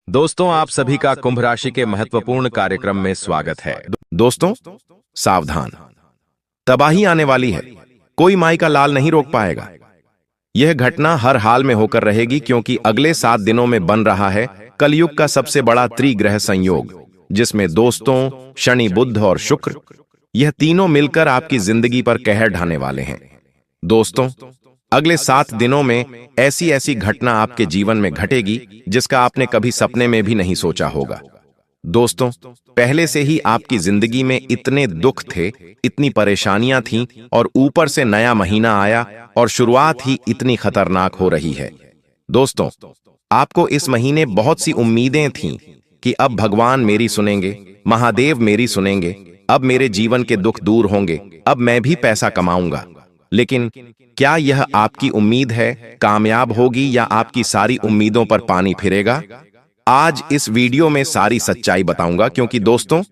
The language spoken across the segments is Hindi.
दोस्तों, आप सभी का कुंभ राशि के महत्वपूर्ण कार्यक्रम में स्वागत है। दोस्तों, सावधान, तबाही आने वाली है। कोई माई का लाल नहीं रोक पाएगा। यह घटना हर हाल में होकर रहेगी क्योंकि अगले 7 दिनों में बन रहा है कलयुग का सबसे बड़ा त्रिग्रह संयोग, जिसमें दोस्तों शनि, बुध और शुक्र, यह तीनों मिलकर आपकी जिंदगी पर कहर ढाने वाले हैं। दोस्तों, अगले 7 दिनों में ऐसी ऐसी घटना आपके जीवन में घटेगी जिसका आपने कभी सपने में भी नहीं सोचा होगा। दोस्तों, पहले से ही आपकी जिंदगी में इतने दुख थे, इतनी परेशानियां थीं और ऊपर से नया महीना आया और शुरुआत ही इतनी खतरनाक हो रही है। दोस्तों, आपको इस महीने बहुत सी उम्मीदें थीं कि अब भगवान मेरी सुनेंगे, महादेव मेरी सुनेंगे, अब मेरे जीवन के दुख दूर होंगे, अब मैं भी पैसा कमाऊंगा। लेकिन क्या यह आपकी उम्मीद है कामयाब होगी या आपकी सारी उम्मीदों पर पानी फिरेगा? आज इस वीडियो में सारी सच्चाई बताऊंगा, क्योंकि दोस्तों,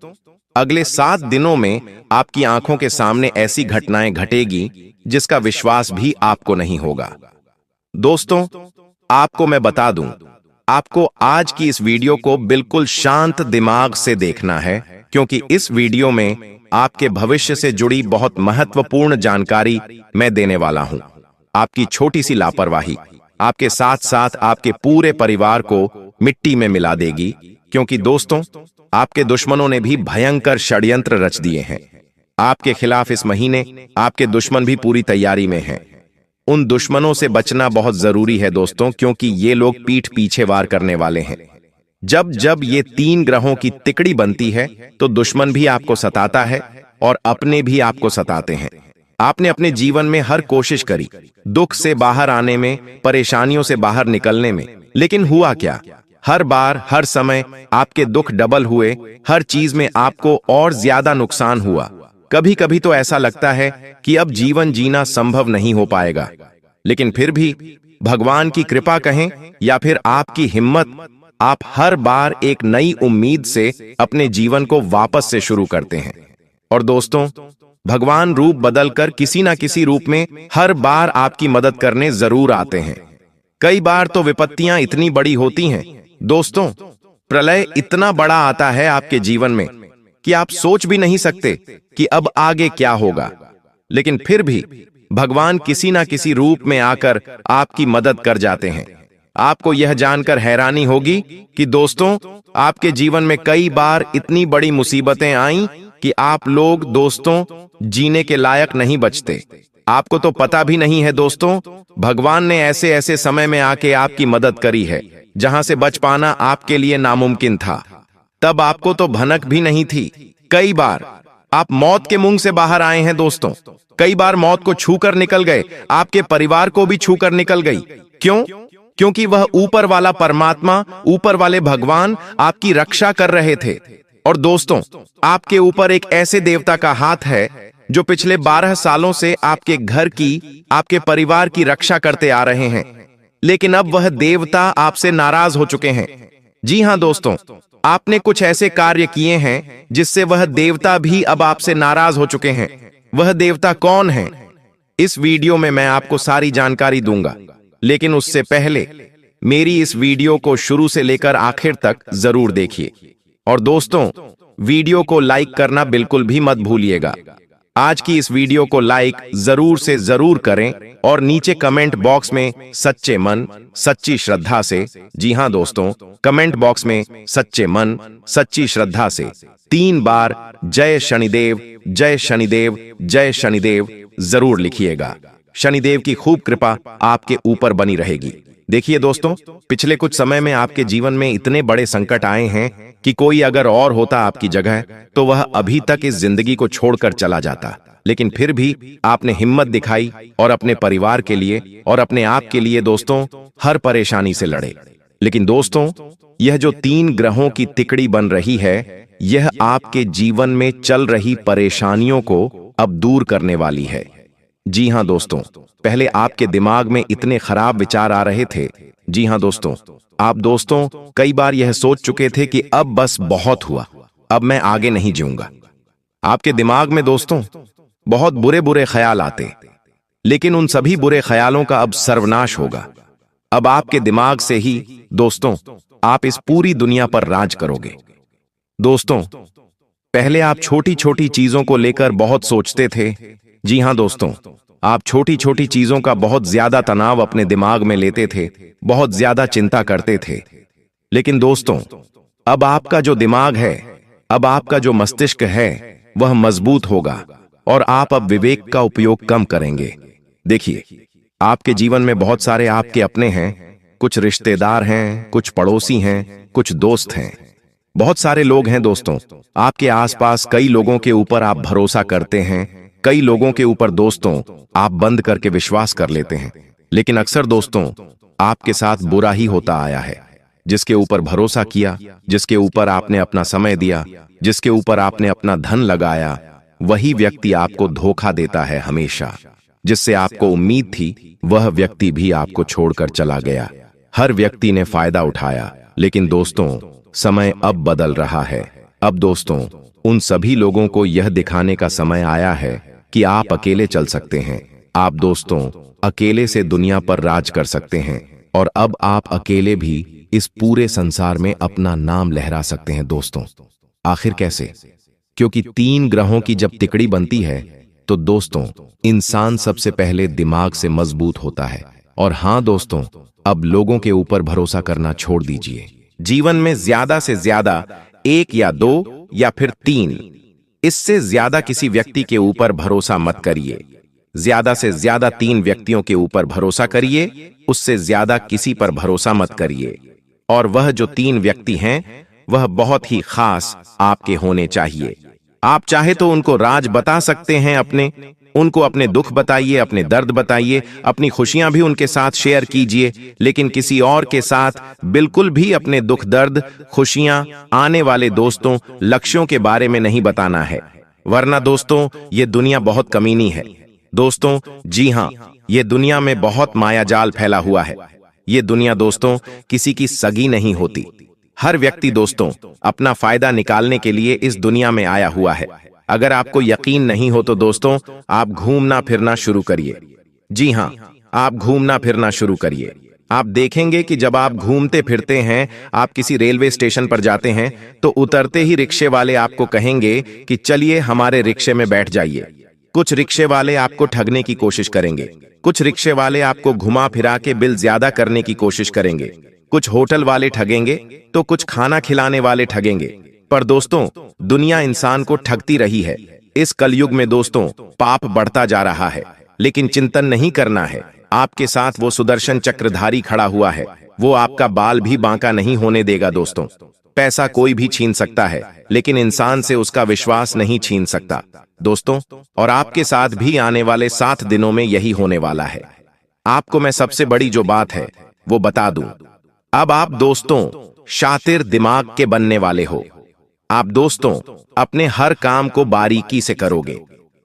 अगले 7 दिनों में आपकी आंखों के सामने ऐसी घटनाएं घटेगी जिसका विश्वास भी आपको नहीं होगा। दोस्तों, आपको मैं बता दूं, आपको आज की इस वीडियो को बिल्कुल शांत दिमाग से देखना है, क्योंकि इस वीडियो में आपके भविष्य से जुड़ी बहुत महत्वपूर्ण जानकारी मैं देने वाला हूं। आपकी छोटी सी लापरवाही आपके साथ साथ आपके पूरे परिवार को मिट्टी में मिला देगी, क्योंकि दोस्तों, आपके दुश्मनों ने भी भयंकर षड्यंत्र रच दिए हैं। आपके खिलाफ इस महीने आपके दुश्मन भी पूरी तैयारी में हैं। उन दुश्मनों से बचना बहुत जरूरी है दोस्तों, क्योंकि ये लोग पीठ पीछे वार करने वाले हैं। जब जब ये 3 ग्रहों की तिकड़ी बनती है तो दुश्मन भी आपको सताता है और अपने भी आपको सताते हैं। आपने अपने जीवन में हर कोशिश करी दुख से बाहर आने में, परेशानियों से बाहर निकलने में, लेकिन हुआ क्या? हर बार, हर समय आपके दुख डबल हुए, हर चीज में आपको और ज्यादा नुकसान हुआ। कभी कभी तो ऐसा लगता है कि अब जीवन जीना संभव नहीं हो पाएगा। लेकिन फिर भी भगवान की कृपा कहें या फिर आपकी हिम्मत, आप हर बार एक नई उम्मीद से अपने जीवन को वापस से शुरू करते हैं। और दोस्तों, भगवान रूप बदलकर किसी ना किसी रूप में हर बार आपकी मदद करने जरूर आते हैं। कई बार तो विपत्तियां इतनी बड़ी होती हैं दोस्तों, प्रलय इतना बड़ा आता है आपके जीवन में कि आप सोच भी नहीं सकते कि अब आगे क्या होगा। लेकिन फिर भी भगवान किसी ना किसी रूप में आकर आपकी मदद कर जाते हैं। आपको यह जानकर हैरानी होगी कि दोस्तों, आपके जीवन में कई बार इतनी बड़ी मुसीबतें आईं कि आप लोग दोस्तों जीने के लायक नहीं बचते। आपको तो पता भी नहीं है दोस्तों, भगवान ने ऐसे ऐसे समय में आके आपकी मदद करी है जहां से बच पाना आपके लिए नामुमकिन था। तब आपको तो भनक भी नहीं थी। कई बार आप मौत के मुंह से बाहर आए हैं दोस्तों। कई बार मौत को छूकर निकल गए, आपके परिवार को भी छूकर निकल गई। क्यों? क्योंकि वह ऊपर वाला परमात्मा, ऊपर वाले भगवान आपकी रक्षा कर रहे थे। और दोस्तों, आपके ऊपर एक ऐसे देवता का हाथ है जो पिछले 12 सालों से आपके घर की, आपके परिवार की रक्षा करते आ रहे हैं। लेकिन अब वह देवता आपसे नाराज हो चुके हैं। जी हां दोस्तों, आपने कुछ ऐसे कार्य किए हैं जिससे वह देवता भी अब आपसे नाराज हो चुके हैं। वह देवता कौन है? इस वीडियो में मैं आपको सारी जानकारी दूंगा, लेकिन उससे पहले मेरी इस वीडियो को शुरू से लेकर आखिर तक जरूर देखिए। और दोस्तों, वीडियो को लाइक करना बिल्कुल भी मत भूलिएगा। आज की इस वीडियो को लाइक जरूर से जरूर करें और नीचे कमेंट बॉक्स में सच्चे मन, सच्ची श्रद्धा से, जी हां दोस्तों, कमेंट बॉक्स में सच्चे मन, सच्ची श्रद्धा से 3 बार जय शनिदेव, जय शनिदेव, जय शनिदेव जरूर लिखिएगा। शनिदेव की खूब कृपा आपके ऊपर बनी रहेगी। देखिए दोस्तों, पिछले कुछ समय में आपके जीवन में इतने बड़े संकट आए हैं कि कोई अगर और होता आपकी जगह तो वह अभी तक इस जिंदगी को छोड़कर चला जाता। लेकिन फिर भी आपने हिम्मत दिखाई और अपने परिवार के लिए और अपने आप के लिए दोस्तों हर परेशानी से लड़े। लेकिन दोस्तों, यह जो 3 ग्रहों की तिकड़ी बन रही है, यह आपके जीवन में चल रही परेशानियों को अब दूर करने वाली है। जी हां दोस्तों, पहले आपके दिमाग में इतने खराब विचार आ रहे थे। जी हां दोस्तों, आप दोस्तों कई बार यह सोच चुके थे कि अब बस बहुत हुआ, अब मैं आगे नहीं जीऊंगा। आपके दिमाग में दोस्तों बहुत बुरे बुरे ख्याल आते, लेकिन उन सभी बुरे ख्यालों का अब सर्वनाश होगा। अब आपके दिमाग से ही दोस्तों आप इस पूरी दुनिया पर राज करोगे। दोस्तों, पहले आप छोटी छोटी चीजों को लेकर बहुत सोचते थे। जी हां दोस्तों, आप छोटी छोटी चीजों का बहुत ज्यादा तनाव अपने दिमाग में लेते थे, बहुत ज्यादा चिंता करते थे। लेकिन दोस्तों, अब आपका जो दिमाग है, अब आपका जो मस्तिष्क है, वह मजबूत होगा और आप अब विवेक का उपयोग कम करेंगे। देखिए, आपके जीवन में बहुत सारे आपके अपने हैं, कुछ रिश्तेदार हैं, कुछ पड़ोसी हैं, कुछ दोस्त हैं, बहुत सारे लोग हैं दोस्तों। आपके आसपास कई लोगों के ऊपर आप भरोसा करते हैं, कई लोगों के ऊपर दोस्तों आप बंद करके विश्वास कर लेते हैं। लेकिन अक्सर दोस्तों आपके साथ बुरा ही होता आया है। जिसके ऊपर भरोसा किया, जिसके ऊपर आपने अपना समय दिया, जिसके ऊपर आपने अपना धन लगाया, वही व्यक्ति आपको धोखा देता है हमेशा। जिससे आपको उम्मीद थी, वह व्यक्ति भी आपको छोड़कर चला गया। हर व्यक्ति ने फायदा उठाया, लेकिन दोस्तों समय अब बदल रहा है। अब दोस्तों उन सभी लोगों को यह दिखाने का समय आया है कि आप अकेले चल सकते हैं। आप दोस्तों अकेले से दुनिया पर राज कर सकते हैं और अब आप अकेले भी इस पूरे संसार में अपना नाम लहरा सकते हैं दोस्तों। आखिर कैसे? क्योंकि 3 ग्रहों की जब तिकड़ी बनती है तो दोस्तों इंसान सबसे पहले दिमाग से मजबूत होता है। और हां दोस्तों, अब लोगों के ऊपर भरोसा करना छोड़ दीजिए। जीवन में ज्यादा से ज्यादा 1 या 2 या फिर 3, इससे ज्यादा किसी व्यक्ति के ऊपर भरोसा मत करिए। ज्यादा से ज्यादा 3 व्यक्तियों के ऊपर भरोसा करिए, उससे ज्यादा किसी पर भरोसा मत करिए। और वह जो 3 व्यक्ति हैं वह बहुत ही खास आपके होने चाहिए। आप चाहे तो उनको राज बता सकते हैं अपने, उनको अपने दुख बताइए, अपने दर्द बताइए, अपनी खुशियां भी उनके साथ शेयर कीजिए, लेकिन किसी और के साथ बिल्कुल भी अपने दुख दर्द, खुशियां, आने वाले दोस्तों, लक्ष्यों के बारे में नहीं बताना है। वरना दोस्तों ये दुनिया बहुत कमीनी है। दोस्तों जी हां, ये दुनिया में बहुत मायाजाल फैला हुआ है। ये दुनिया दोस्तों किसी की सगी नहीं होती। हर व्यक्ति दोस्तों अपना फायदा निकालने के लिए इस दुनिया में आया हुआ है। अगर आपको यकीन नहीं हो तो दोस्तों आप घूमना फिरना शुरू करिए। जी हां, आप घूमना फिरना शुरू करिए। आप देखेंगे कि जब आप घूमते फिरते हैं, आप किसी रेलवे स्टेशन पर जाते हैं तो उतरते ही रिक्शे वाले आपको कहेंगे कि चलिए हमारे रिक्शे में बैठ जाइए। कुछ रिक्शे वाले आपको ठगने की कोशिश करेंगे, कुछ रिक्शे वाले आपको घुमा फिरा के बिल ज्यादा करने की कोशिश करेंगे, कुछ होटल वाले ठगेंगे तो कुछ खाना खिलाने वाले ठगेंगे। पर दोस्तों दुनिया इंसान को ठगती रही है। इस कलयुग में दोस्तों पाप बढ़ता जा रहा है, लेकिन चिंतन नहीं करना है। आपके साथ वो सुदर्शन चक्रधारी खड़ा हुआ है, वो आपका बाल भी बांका नहीं होने देगा दोस्तों। पैसा कोई भी छीन सकता है, लेकिन इंसान से उसका विश्वास नहीं छीन सकता दोस्तों। और आपके साथ भी आने वाले 7 दिनों में यही होने वाला है। आपको मैं सबसे बड़ी जो बात है वो बता दूं। अब आप दोस्तों शातिर दिमाग के बनने वाले हो। आप दोस्तों अपने हर काम को बारीकी से करोगे।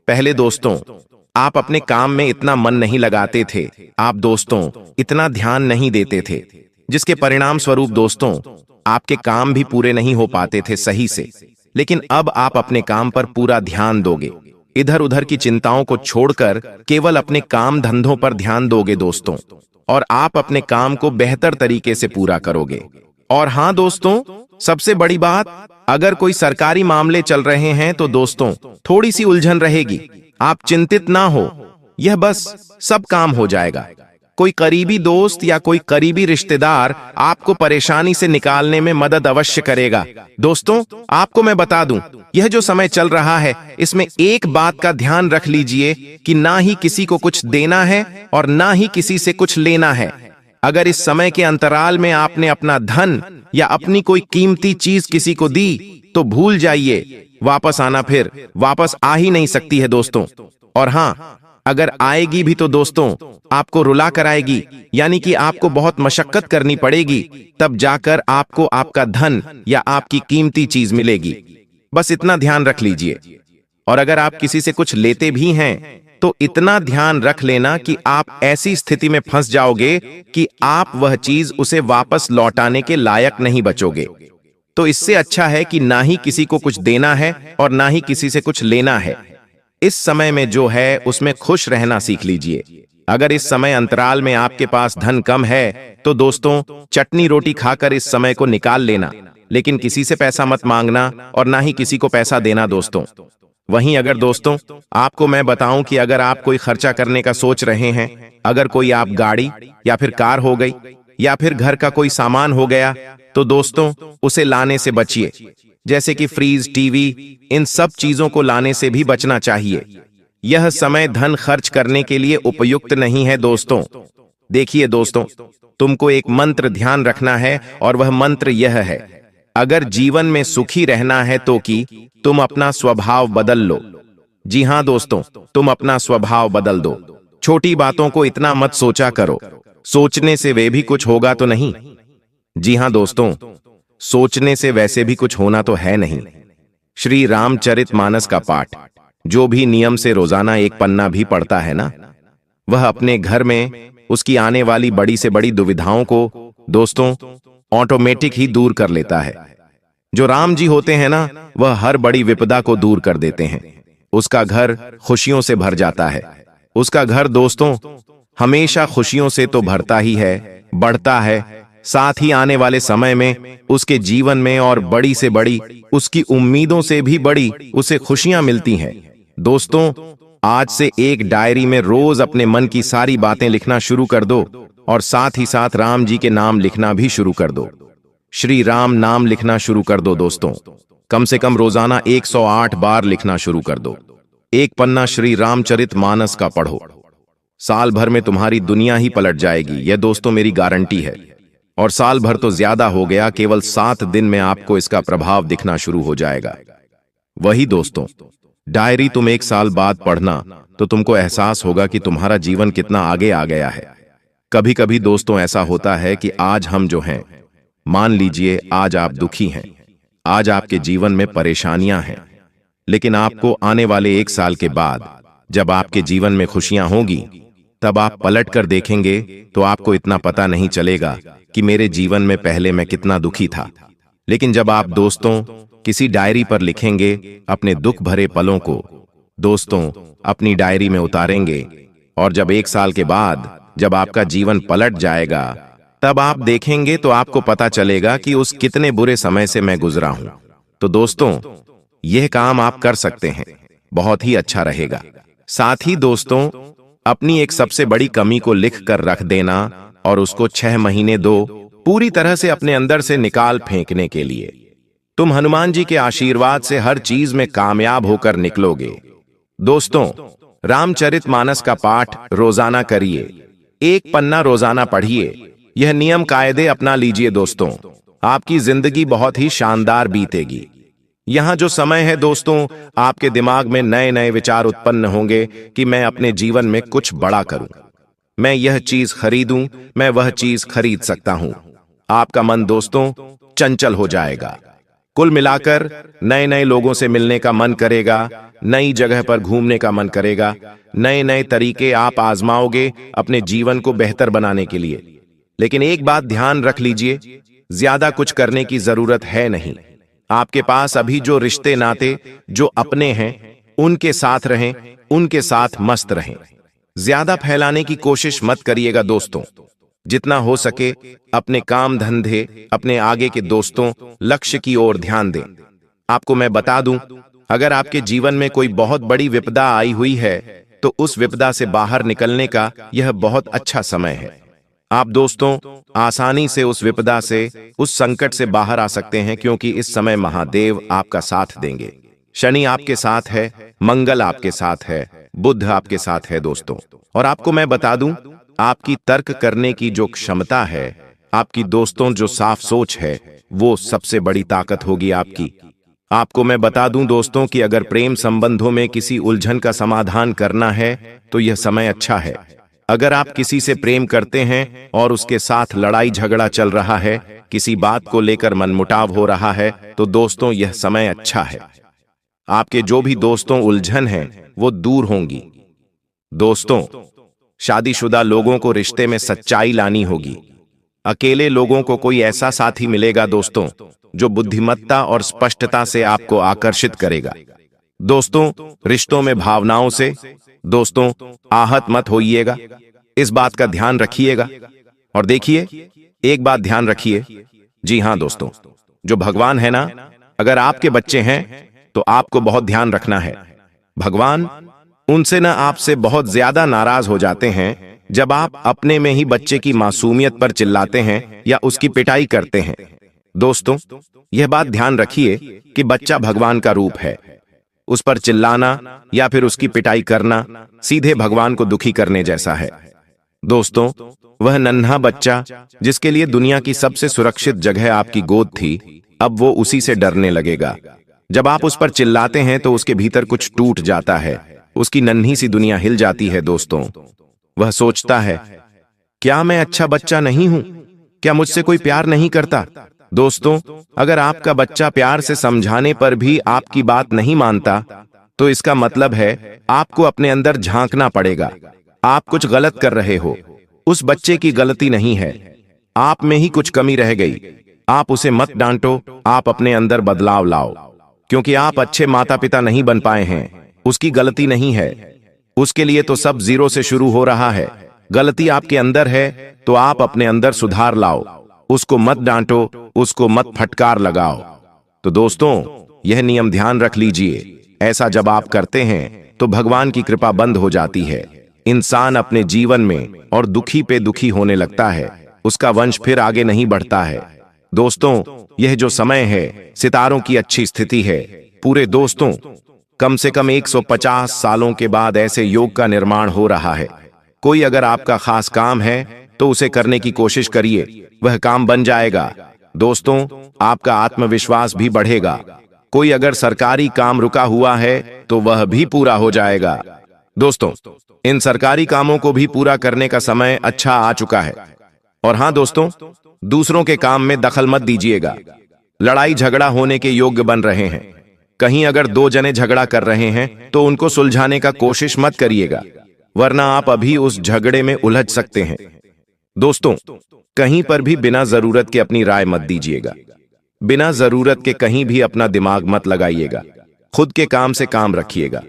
पहले दोस्तों आप अपने काम में इतना मन नहीं लगाते थे, आप दोस्तों इतना ध्यान नहीं देते थे, जिसके परिणाम स्वरूप दोस्तों आपके काम भी पूरे नहीं हो पाते थे सही से। लेकिन अब आप अपने काम पर पूरा ध्यान दोगे, इधर उधर की चिंताओं को छोड़कर केवल अपने काम धंधों पर ध्यान दोगे दोस्तों, और आप अपने काम को बेहतर तरीके से पूरा करोगे। और हां दोस्तों सबसे बड़ी बात, अगर कोई सरकारी मामले चल रहे हैं तो दोस्तों थोड़ी सी उलझन रहेगी। आप चिंतित ना हो, यह बस सब काम हो जाएगा। कोई करीबी दोस्त या कोई करीबी रिश्तेदार आपको परेशानी से निकालने में मदद अवश्य करेगा। दोस्तों आपको मैं बता दूं, यह जो समय चल रहा है इसमें एक बात का ध्यान रख लीजिए कि ना ही किसी को कुछ देना है और ना ही किसी से कुछ लेना है। अगर इस समय के अंतराल में आपने अपना धन या अपनी कोई कीमती चीज किसी को दी तो भूल जाइए, वापस आना फिर वापस आ ही नहीं सकती है दोस्तों। और हां, अगर आएगी भी तो दोस्तों आपको रुला कर आएगी, यानी कि आपको बहुत मशक्कत करनी पड़ेगी, तब जाकर आपको आपका धन या आपकी कीमती चीज मिलेगी। बस इतना ध्यान रख लीजिए। और अगर आप किसी से कुछ लेते भी हैं तो इतना ध्यान रख लेना कि आप ऐसी स्थिति में फंस जाओगे कि आप वह चीज उसे वापस लौटाने के लायक नहीं बचोगे। तो इससे अच्छा है कि ना ही किसी को कुछ देना है और ना ही किसी से कुछ लेना है। इस समय में जो है उसमें खुश रहना सीख लीजिए। अगर इस समय अंतराल में आपके पास धन कम है तो दोस्तों चटनी रोटी खाकर इस समय को निकाल लेना, लेकिन किसी से पैसा मत मांगना और ना ही किसी को पैसा देना दोस्तों। वहीं अगर दोस्तों आपको मैं बताऊं कि अगर आप कोई खर्चा करने का सोच रहे हैं, अगर कोई आप गाड़ी या फिर कार हो गई या फिर घर का कोई सामान हो गया, तो दोस्तों उसे लाने से बचिए। जैसे कि फ्रीज, टीवी, इन सब चीजों को लाने से भी बचना चाहिए। यह समय धन खर्च करने के लिए उपयुक्त नहीं है दोस्तों। देखिए दोस्तों, तुमको एक मंत्र ध्यान रखना है और वह मंत्र यह है, अगर जीवन में सुखी रहना है तो कि तुम अपना स्वभाव बदल लो। जी हां दोस्तों, तुम अपना स्वभाव बदल दो। छोटी बातों को इतना मत सोचा करो, सोचने से वे भी कुछ होगा तो नहीं। जी हां दोस्तों, सोचने से वैसे भी कुछ होना तो है नहीं। श्री रामचरितमानस का पाठ जो भी नियम से रोजाना एक पन्ना भी पढ़ता है ना, वह अपने घर में उसकी आने वाली बड़ी से बड़ी दुविधाओं को दोस्तों ऑटोमेटिक ही दूर कर लेता है। जो राम जी होते हैं ना, वह हर बड़ी विपदा को दूर कर देते हैं। उसका घर खुशियों से भर जाता है। उसका घर दोस्तों हमेशा खुशियों से तो भरता ही है, बढ़ता है। साथ ही आने वाले समय में उसके जीवन में और बड़ी से बड़ी, उसकी उम्मीदों से भी बड़ी उसे खुशियां मिलती हैं। दोस्तों आज से एक डायरी में रोज अपने मन की सारी बातें लिखना शुरू कर दो और साथ ही साथ राम जी के नाम लिखना भी शुरू कर दो। श्री राम नाम लिखना शुरू कर दो दोस्तों। कम से कम रोजाना 108 बार लिखना शुरू कर दो। एक पन्ना श्री रामचरितमानस का पढ़ो, साल भर में तुम्हारी दुनिया ही पलट जाएगी। यह दोस्तों मेरी गारंटी है। और साल भर तो ज्यादा हो गया, केवल 7 दिन में आपको इसका प्रभाव दिखना शुरू हो जाएगा। वही दोस्तों, डायरी तुम 1 साल बाद पढ़ना तो तुमको एहसास होगा कि तुम्हारा जीवन कितना आगे आ गया है। कभी कभी दोस्तों ऐसा होता है कि आज हम जो हैं, मान लीजिए आज आप दुखी हैं, आज आपके जीवन में परेशानियां हैं, लेकिन आपको आने वाले 1 साल के बाद जब आपके जीवन में खुशियां होंगी, तब आप पलट कर देखेंगे तो आपको इतना पता नहीं चलेगा कि मेरे जीवन में पहले मैं कितना दुखी था। लेकिन जब आप दोस्तों किसी डायरी पर लिखेंगे अपने दुख भरे पलों को, दोस्तों अपनी डायरी में उतारेंगे, और जब 1 साल के बाद जब आपका जीवन पलट जाएगा, तब आप देखेंगे तो आपको पता चलेगा कि उस कितने बुरे समय से मैं गुजरा हूं। तो दोस्तों यह काम आप कर सकते हैं, बहुत ही अच्छा रहेगा। साथ ही दोस्तों अपनी एक सबसे बड़ी कमी को लिख कर रख देना और उसको 6 महीने दो पूरी तरह से अपने अंदर से निकाल फेंकने के लिए। तुम हनुमान जी के आशीर्वाद से हर चीज में कामयाब होकर निकलोगे। दोस्तों रामचरितमानस का पाठ रोजाना करिए, 1 पन्ना रोजाना पढ़िए। यह नियम कायदे अपना लीजिए दोस्तों, आपकी जिंदगी बहुत ही शानदार बीतेगी। यहां जो समय है दोस्तों, आपके दिमाग में नए नए विचार उत्पन्न होंगे कि मैं अपने जीवन में कुछ बड़ा करूं, मैं यह चीज खरीदूं, मैं वह चीज खरीद सकता हूं। आपका मन दोस्तों चंचल हो जाएगा। कुल मिलाकर नए नए लोगों से मिलने का मन करेगा, नई जगह पर घूमने का मन करेगा, नए नए तरीके आप आजमाओगे अपने जीवन को बेहतर बनाने के लिए। लेकिन एक बात ध्यान रख लीजिए, ज्यादा कुछ करने की जरूरत है नहीं। आपके पास अभी जो रिश्ते नाते जो अपने हैं उनके साथ रहें, उनके साथ मस्त रहें। ज्यादा फैलाने की कोशिश मत करिएगा दोस्तों। जितना हो सके अपने काम धंधे, अपने आगे के दोस्तों, लक्ष्य की ओर ध्यान दें। आपको मैं बता दूं, अगर आपके जीवन में कोई बहुत बड़ी विपदा आई हुई है तो उस विपदा से बाहर निकलने का यह बहुत अच्छा समय है। आप दोस्तों आसानी से उस विपदा से, उस संकट से बाहर आ सकते हैं, क्योंकि इस समय महादेव आपका साथ देंगे। शनि आपके साथ है, मंगल आपके साथ है, बुध आपके साथ है दोस्तों। और आपको मैं बता दूं, आपकी तर्क करने की जो क्षमता है, आपकी दोस्तों जो साफ सोच है, वो सबसे बड़ी ताकत होगी आपकी। आपको मैं बता दूं दोस्तों कि अगर प्रेम संबंधों में किसी उलझन का समाधान करना है तो यह समय अच्छा है। अगर आप किसी से प्रेम करते हैं और उसके साथ लड़ाई झगड़ा चल रहा है, किसी बात को लेकर मनमुटाव हो रहा है, तो दोस्तों यह समय अच्छा है। आपके जो भी दोस्तों उलझन हैं वो दूर होंगी। दोस्तों शादीशुदा लोगों को रिश्ते में सच्चाई लानी होगी। अकेले लोगों को कोई ऐसा साथी मिलेगा दोस्तों जो बुद्धिमत्ता और स्पष्टता से आपको आकर्षित करेगा। दोस्तों रिश्तों में भावनाओं से दोस्तों आहत मत होइएगा। इस बात का ध्यान रखिएगा। और देखिए, एक बात ध्यान रखिए, जी हां दोस्तों, जो भगवान है ना, अगर आपके बच्चे हैं तो आपको बहुत ध्यान रखना है। भगवान उनसे ना आपसे बहुत ज्यादा नाराज हो जाते हैं जब आप अपने में ही बच्चे की मासूमियत पर चिल्लाते हैं या उसकी पिटाई करते हैं। दोस्तों, यह बात ध्यान रखिए कि बच्चा भगवान का रूप है। उस पर चिल्लाना या फिर उसकी पिटाई करना सीधे भगवान को दुखी करने जैसा है। दोस्तों, वह नन्हा बच्चा जिसके लिए दुनिया की सबसे सुरक्षित जगह आपकी गोद थी, अब वो उसी से डरने लगेगा। जब आप उस पर चिल्लाते हैं तो उसके भीतर कुछ टूट जाता है, उसकी नन्ही सी दुनिया हिल जाती है। दोस्तों, वह सोचता है, क्या मैं अच्छा बच्चा नहीं हूं? क्या मुझसे कोई प्यार नहीं करता? दोस्तों, अगर आपका बच्चा प्यार से समझाने पर भी आपकी बात नहीं मानता, तो इसका मतलब है आपको अपने अंदर झांकना पड़ेगा। आप कुछ गलत कर रहे हो। उस बच्चे की गलती नहीं है, आप में ही कुछ कमी रह गई। आप उसे मत डांटो, आप अपने अंदर बदलाव लाओ, क्योंकि आप अच्छे माता पिता नहीं बन पाए हैं। उसकी गलती नहीं है, उसके लिए तो सब जीरो से शुरू हो रहा है। गलती आपके अंदर है, तो आप अपने अंदर सुधार लाओ। उसको मत डांटो, उसको मत फटकार लगाओ। तो दोस्तों, यह नियम ध्यान रख लीजिए। ऐसा जब आप करते हैं तो भगवान की कृपा बंद हो जाती है। इंसान अपने जीवन में और दुखी पे दुखी होने लगता है, उसका वंश फिर आगे नहीं बढ़ता है। दोस्तों, यह जो समय है, सितारों की अच्छी स्थिति है। पूरे दोस्तों, कम से कम 150 सालों के बाद ऐसे योग का निर्माण हो रहा है। कोई अगर आपका खास काम है तो उसे करने की कोशिश करिए, वह काम बन जाएगा। दोस्तों, आपका आत्मविश्वास भी बढ़ेगा। कोई अगर सरकारी काम रुका हुआ है तो वह भी पूरा हो जाएगा। दोस्तों, इन सरकारी कामों को भी पूरा करने का समय अच्छा आ चुका है। और हां दोस्तों, दूसरों के काम में दखल मत दीजिएगा। लड़ाई झगड़ा होने के योग्य बन रहे हैं। कहीं अगर दो जने झगड़ा कर रहे हैं तो उनको सुलझाने का कोशिश मत करिएगा, वरना आप अभी उस झगड़े में उलझ सकते हैं। दोस्तों, कहीं पर भी बिना जरूरत के अपनी राय मत दीजिएगा। बिना जरूरत के कहीं भी अपना दिमाग मत लगाइएगा। खुद के काम से काम रखिएगा।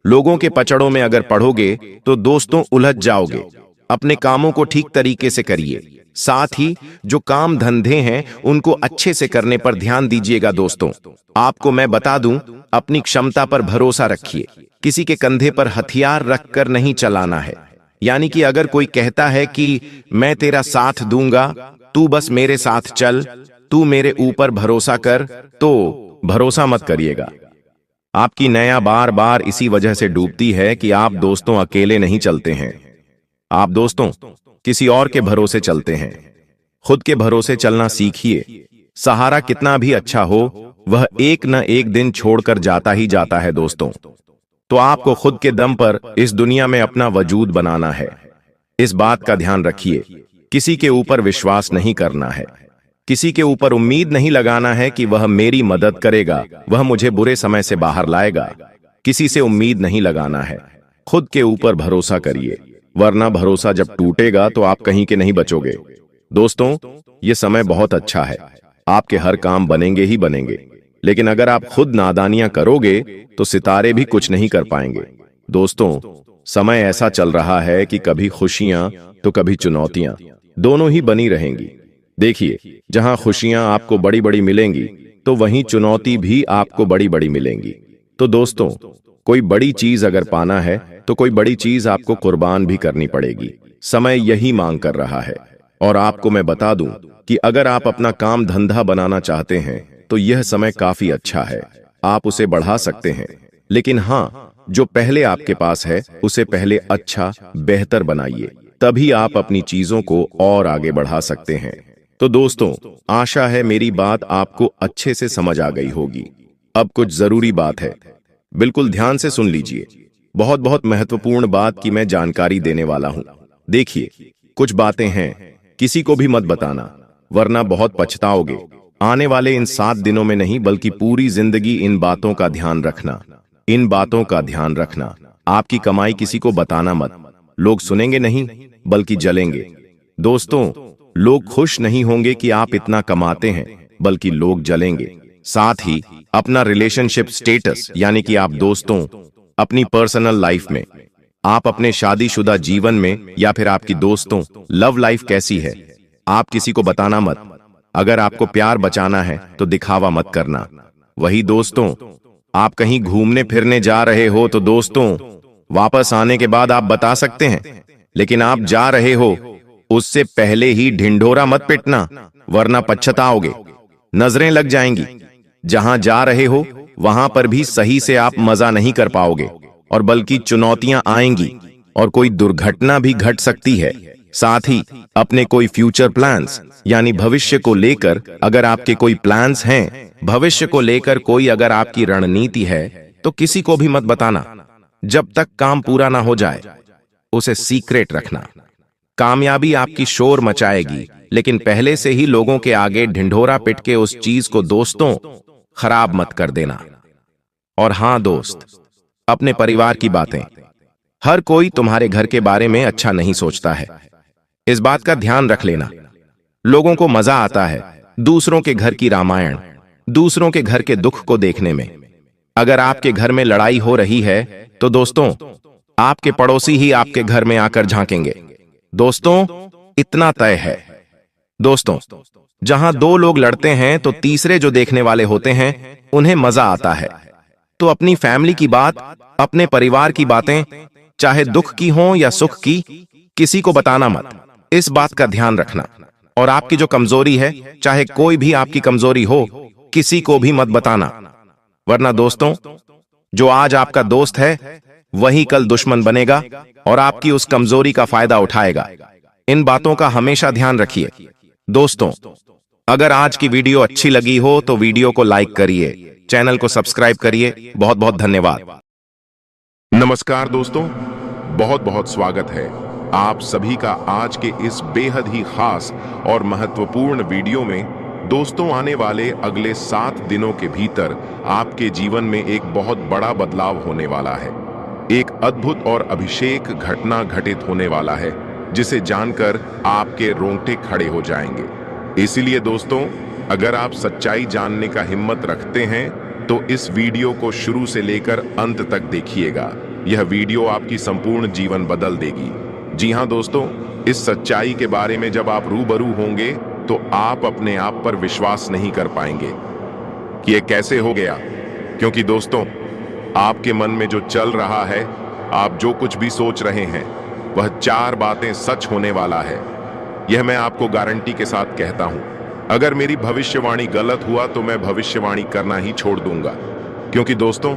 लोगों के पचड़ों में अगर पढ़ोगे तो दोस्तों उलझ जाओगे। अपने कामों को ठीक तरीके से करिए। साथ ही जो काम धंधे हैं उनको अच्छे से करने पर ध्यान दीजिएगा। दोस्तों, आपको मैं बता दूं, अपनी क्षमता पर भरोसा रखिए। किसी के कंधे पर हथियार रखकर नहीं चलाना है। यानी कि अगर कोई कहता है कि मैं तेरा साथ दूंगा, तू बस मेरे साथ चल, तू मेरे ऊपर भरोसा कर, तो भरोसा मत करिएगा। आपकी नया बार बार इसी वजह से डूबती है कि आप दोस्तों अकेले नहीं चलते हैं। आप दोस्तों किसी और के भरोसे चलते हैं। खुद के भरोसे चलना सीखिए। सहारा कितना भी अच्छा हो, वह एक न एक दिन छोड़कर जाता ही जाता है। दोस्तों, तो आपको खुद के दम पर इस दुनिया में अपना वजूद बनाना है। इस बात का ध्यान रखिए। किसी के ऊपर विश्वास नहीं करना है। किसी के ऊपर उम्मीद नहीं लगाना है कि वह मेरी मदद करेगा, वह मुझे बुरे समय से बाहर लाएगा। किसी से उम्मीद नहीं लगाना है। खुद के ऊपर भरोसा करिए, वरना भरोसा जब टूटेगा तो आप कहीं के नहीं बचोगे। दोस्तों, ये समय बहुत अच्छा है। आपके हर काम बनेंगे ही बनेंगे, लेकिन अगर आप खुद नादानियां करोगे तो सितारे भी कुछ नहीं कर पाएंगे। दोस्तों, समय ऐसा चल रहा है कि कभी खुशियां तो कभी चुनौतियां, दोनों ही बनी रहेंगी। देखिए, जहां खुशियां आपको बड़ी बड़ी मिलेंगी तो वहीं चुनौती भी आपको बड़ी बड़ी मिलेंगी। तो दोस्तों, कोई बड़ी चीज अगर पाना है तो कोई बड़ी चीज आपको कुर्बान भी करनी पड़ेगी। समय यही मांग कर रहा है। और आपको मैं बता दूं कि अगर आप अपना काम धंधा बनाना चाहते हैं तो यह समय काफी अच्छा है। आप उसे बढ़ा सकते हैं, लेकिन हां, जो पहले आपके पास है उसे पहले अच्छा बेहतर बनाइए, तभी आप अपनी चीजों को और आगे बढ़ा सकते हैं। तो दोस्तों, आशा है मेरी बात आपको अच्छे से समझ आ गई होगी। अब कुछ जरूरी बात है, बिल्कुल ध्यान से सुन लीजिए। बहुत बहुत महत्वपूर्ण बात की मैं जानकारी देने वाला हूं। देखिए, कुछ बातें हैं, किसी को भी मत बताना, वरना बहुत पछताओगे। आने वाले इन 7 दिनों में नहीं, बल्कि पूरी जिंदगी इन बातों का ध्यान रखना। इन बातों का ध्यान रखना। आपकी कमाई किसी को बताना मत। लोग सुनेंगे नहीं, बल्कि जलेंगे। दोस्तों, लोग खुश नहीं होंगे कि आप इतना कमाते हैं, बल्कि लोग जलेंगे। साथ ही अपना रिलेशनशिप स्टेटस, यानी कि आप दोस्तों, अपनी पर्सनल लाइफ में आप अपने शादीशुदा जीवन में या फिर आपकी दोस्तों लव लाइफ कैसी है, आप किसी को बताना मत। अगर आपको प्यार बचाना है तो दिखावा मत करना। वही दोस्तों, आप कहीं घूमने फिरने जा रहे हो तो दोस्तों वापस आने के बाद आप बता सकते हैं, लेकिन आप जा रहे हो उससे पहले ही ढिंढोरा मत पिटना, वरना पछताओगे, नजरें लग जाएंगी। जहां जा रहे हो वहां पर भी सही से आप मजा नहीं कर पाओगे और बल्कि चुनौतियां आएंगी और कोई दुर्घटना भी घट सकती है। साथ ही अपने कोई फ्यूचर प्लान्स यानी भविष्य को लेकर अगर आपके कोई प्लान्स हैं, भविष्य को लेकर कोई अगर आपकी रणनीति है तो किसी को भी मत बताना जब तक काम पूरा ना हो जाए। उसे सीक्रेट रखना। कामयाबी आपकी शोर मचाएगी, लेकिन पहले से ही लोगों के आगे ढिंढोरा पिट के उस चीज को दोस्तों खराब मत कर देना। और हां दोस्त, अपने परिवार की बातें, हर कोई तुम्हारे घर के बारे में अच्छा नहीं सोचता है, इस बात का ध्यान रख लेना। लोगों को मजा आता है दूसरों के घर की रामायण, दूसरों के घर के दुख को देखने में। अगर आपके घर में लड़ाई हो रही है तो दोस्तों आपके पड़ोसी ही आपके घर में आकर झांकेंगे। दोस्तों इतना तय है। दोस्तों जहां दो लोग लड़ते हैं तो तीसरे जो देखने वाले होते हैं उन्हें मजा आता है। तो अपनी फैमिली की बात, अपने परिवार की बातें, चाहे दुख की हो या सुख की, किसी को बताना मत। इस बात का ध्यान रखना। और आपकी जो कमजोरी है, चाहे कोई भी आपकी कमजोरी हो, किसी को भी मत बताना, वरना दोस्तों जो आज आपका दोस्त है वही कल दुश्मन बनेगा और आपकी उस कमजोरी का फायदा उठाएगा। इन बातों का हमेशा ध्यान रखिए। दोस्तों अगर आज की वीडियो अच्छी लगी हो तो वीडियो को लाइक करिए, चैनल को सब्सक्राइब करिए। बहुत बहुत धन्यवाद। नमस्कार दोस्तों, बहुत बहुत स्वागत है आप सभी का आज के इस बेहद ही खास और महत्वपूर्ण वीडियो में। दोस्तों आने वाले अगले 7 दिनों के भीतर आपके जीवन में एक बहुत बड़ा बदलाव होने वाला है। एक अद्भुत और अभिषेक घटना घटित होने वाला है जिसे जानकर आपके रोंगटे खड़े हो जाएंगे। इसीलिए दोस्तों अगर आप सच्चाई जानने का हिम्मत रखते हैं तो इस वीडियो को शुरू से लेकर अंत तक देखिएगा। यह वीडियो आपकी संपूर्ण जीवन बदल देगी। जी हां दोस्तों, इस सच्चाई के बारे में जब आप रूबरू होंगे तो आप अपने आप पर विश्वास नहीं कर पाएंगे कि ये कैसे हो गया। क्योंकि दोस्तों आपके मन में जो चल रहा है, आप जो कुछ भी सोच रहे हैं, वह 4 बातें सच होने वाला है। यह मैं आपको गारंटी के साथ कहता हूं। अगर मेरी भविष्यवाणी गलत हुआ तो मैं भविष्यवाणी करना ही छोड़ दूंगा, क्योंकि दोस्तों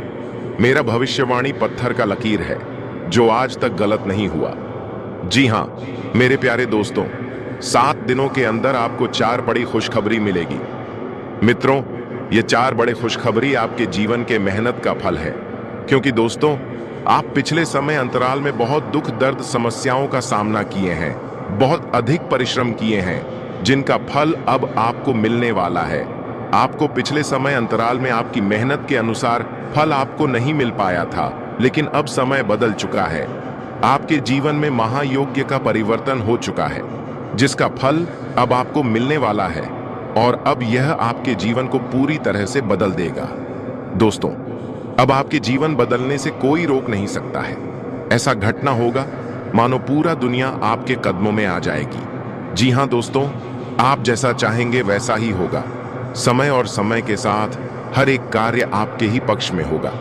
मेरा भविष्यवाणी पत्थर का लकीर है जो आज तक गलत नहीं हुआ। जी हां मेरे प्यारे दोस्तों, 7 दिनों के अंदर आपको 4 बड़ी खुशखबरी मिलेगी। मित्रों ये 4 बड़े खुशखबरी आपके जीवन के मेहनत का फल है। क्योंकि दोस्तों आप पिछले समय अंतराल में बहुत दुख दर्द समस्याओं का सामना किए हैं, बहुत अधिक परिश्रम किए हैं, जिनका फल अब आपको मिलने वाला है। आपको पिछले समय अंतराल में आपकी मेहनत के अनुसार फल आपको नहीं मिल पाया था, लेकिन अब समय बदल चुका है। आपके जीवन में महायोग्य का परिवर्तन हो चुका है, जिसका फल अब आपको मिलने वाला है और अब यह आपके जीवन को पूरी तरह से बदल देगा। दोस्तों अब आपके जीवन बदलने से कोई रोक नहीं सकता है। ऐसा घटना होगा मानो पूरा दुनिया आपके कदमों में आ जाएगी। जी हां दोस्तों, आप जैसा चाहेंगे वैसा ही होगा। समय और समय के साथ हर एक कार्य आपके ही पक्ष में होगा।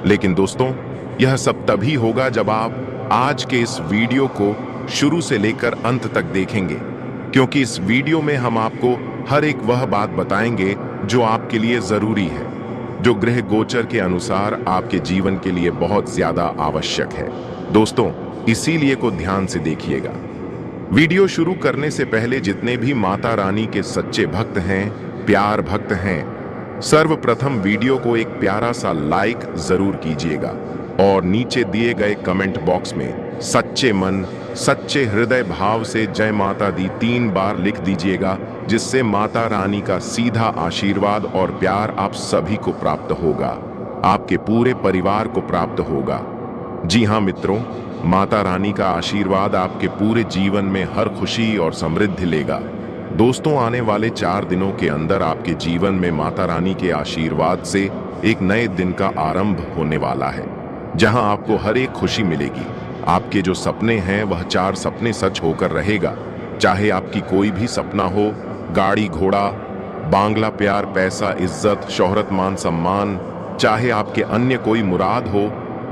लेकिन दोस्तों यह सब तभी होगा जब आप आज के इस वीडियो को शुरू से लेकर अंत तक देखेंगे, क्योंकि इस वीडियो में हम आपको हर एक वह बात बताएंगे जो आपके लिए जरूरी है, जो ग्रह गोचर के अनुसार आपके जीवन के लिए बहुत ज्यादा आवश्यक है। दोस्तों इसीलिए को ध्यान से देखिएगा। वीडियो शुरू करने से पहले जितने भी माता रानी के सच्चे भक्त हैं, प्यार भक्त हैं, सर्वप्रथम वीडियो को एक प्यारा सा लाइक जरूर कीजिएगा और नीचे दिए गए कमेंट बॉक्स में सच्चे मन सच्चे हृदय भाव से जय माता दी 3 बार लिख दीजिएगा, जिससे माता रानी का सीधा आशीर्वाद और प्यार आप सभी को प्राप्त होगा, आपके पूरे परिवार को प्राप्त होगा। जी हां मित्रों, माता रानी का आशीर्वाद आपके पूरे जीवन में हर खुशी और समृद्धि लेगा। दोस्तों आने वाले 4 दिनों के अंदर आपके जीवन में माता रानी के आशीर्वाद से एक नए दिन का आरंभ होने वाला है, जहां आपको हर एक खुशी मिलेगी, आपके जो सपने हैं वह 4 सपने सच होकर रहेगा। चाहे आपकी कोई भी सपना हो, गाड़ी घोड़ा, बांग्ला, प्यार, पैसा, इज्जत, शोहरत, मान सम्मान, चाहे आपके अन्य कोई मुराद हो,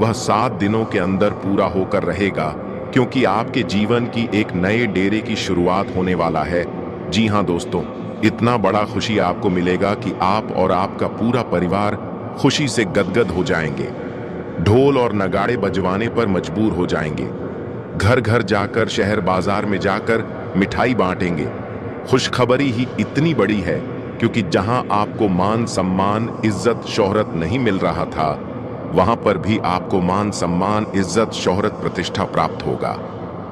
वह 7 दिनों के अंदर पूरा होकर रहेगा, क्योंकि आपके जीवन की एक नए डेरे की शुरुआत होने वाला है। जी हाँ दोस्तों, इतना बड़ा खुशी आपको मिलेगा कि आप और आपका पूरा परिवार खुशी से गदगद हो जाएंगे। ढोल और नगाड़े बजवाने पर मजबूर हो जाएंगे। घर घर जाकर, शहर बाजार में जाकर मिठाई बांटेंगे। खुशखबरी ही इतनी बड़ी है क्योंकि जहां आपको मान सम्मान, इज्जत, शोहरत नहीं मिल रहा था, वहां पर भी आपको मान सम्मान, इज्जत, शोहरत, प्रतिष्ठा प्राप्त होगा।